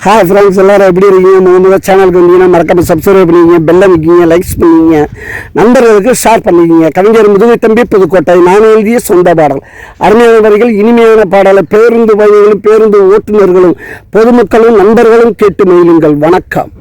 Hi friends, எல்லோரும் எப்படி இருக்கீங்க? முதல்ல சேனலுக்கு வந்தீங்கன்னா மறக்காம சப்ஸ்கிரைப் பண்ணிக்கிங்க, பெல் அமைக்கிங்க, லைக்ஸ் பண்ணிக்கிங்க, நண்பர்களுக்கு ஷேர் பண்ணிக்கிங்க. கவிஞர் முதுகை தம்பி புதுக்கோட்டை. நான் எழுதிய சொந்த பாடல். அருமையான வரிகள், இனிமையான பாடலை பேருந்து பயணிகளும் பேருந்து ஓட்டுநர்களும் பொதுமக்களும் நண்பர்களும் கேட்டு மகிழுங்கள். வணக்கம்.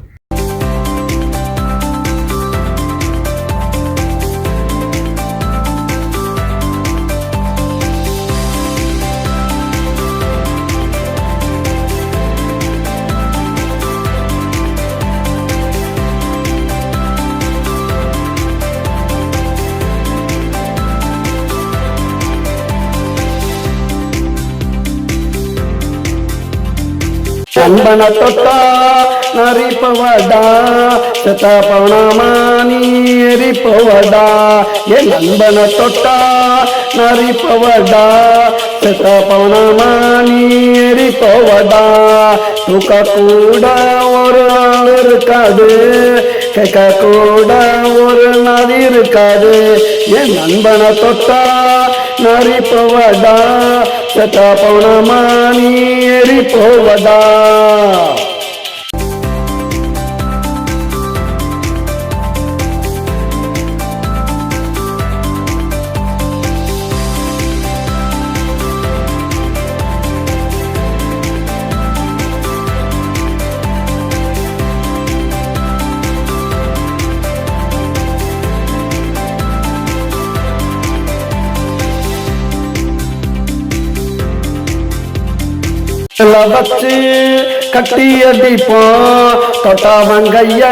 நண்பன தொட்டா நரிப்பவடா சதபணமானி எரிப்பவடா. என் நண்பன தொட்டா நரிப்பவடா சதபணமானி எரிப்பவடா. தூக்க கூட ஒரு ஆள் இருக்காது, கேட்க கூட ஒரு நதி இருக்காது. என் நண்பன தொட்டா நரிப்பவடா சதபணமானி எரிப்பவடா. வச்சு கட்டி அடிப்போம், தொட்டாவங்கைய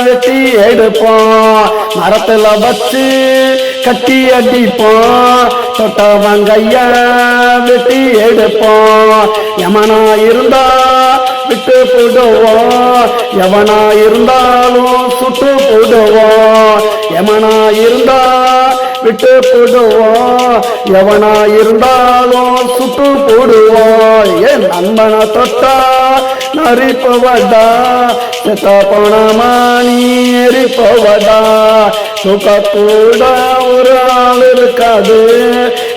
வெட்டி எடுப்போம். மரத்துல வச்சு கட்டி அடிப்போம், தொட்டாவங்கைய வெட்டி எடுப்போம். யமனா இருந்தா விட்டு போடுவோம், எவனா இருந்தாலும் சுட்டு போடுவோம். யமனா இருந்தா விட்டு போடுவோம், எவனா இருந்தாலும் சுட்டு போடுவோம். என் நண்பனை தொட்டா நரிப்பவடா சதபணமானி எரிப்பவடா. தூக்க கூட ஒரு ஆள் இருக்காது,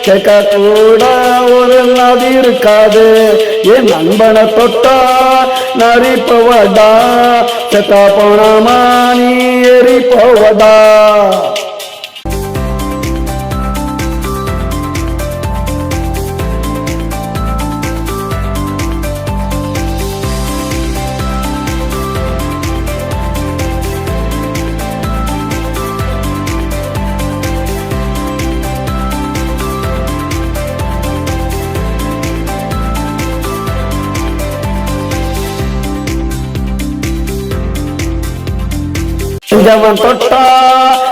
கேட்க கூட ஒரு நதி இருக்காது. என் நண்பனை தொட்டா நரிப்பவடா சதபணமானி எரிப்பவடா. செஞ்சவன் தொட்டா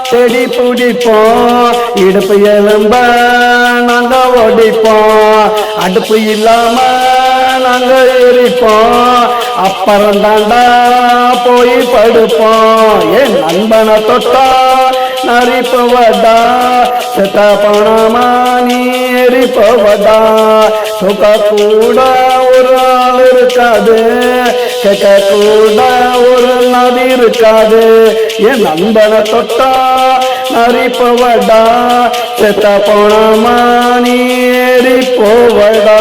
செடி பிடிப்போம், இடுப்பு எலும்ப நாங்க ஓடிப்போம். அடுப்பு இல்லாம நாங்க எரிப்போம், அப்புறம் தாண்டா போய் படுப்போம். என் நண்பனை தொட்டா நரிப்பவடா சதபணமானி எரிப்பவடா. தூக்க கூட ஒரு ஆள் இருக்காது, கேட்க கூட ஒரு நதி இருக்காது. என் நண்பனை தொட்டா நரிப்பவடா சதபணமானி எரிப்பவடா.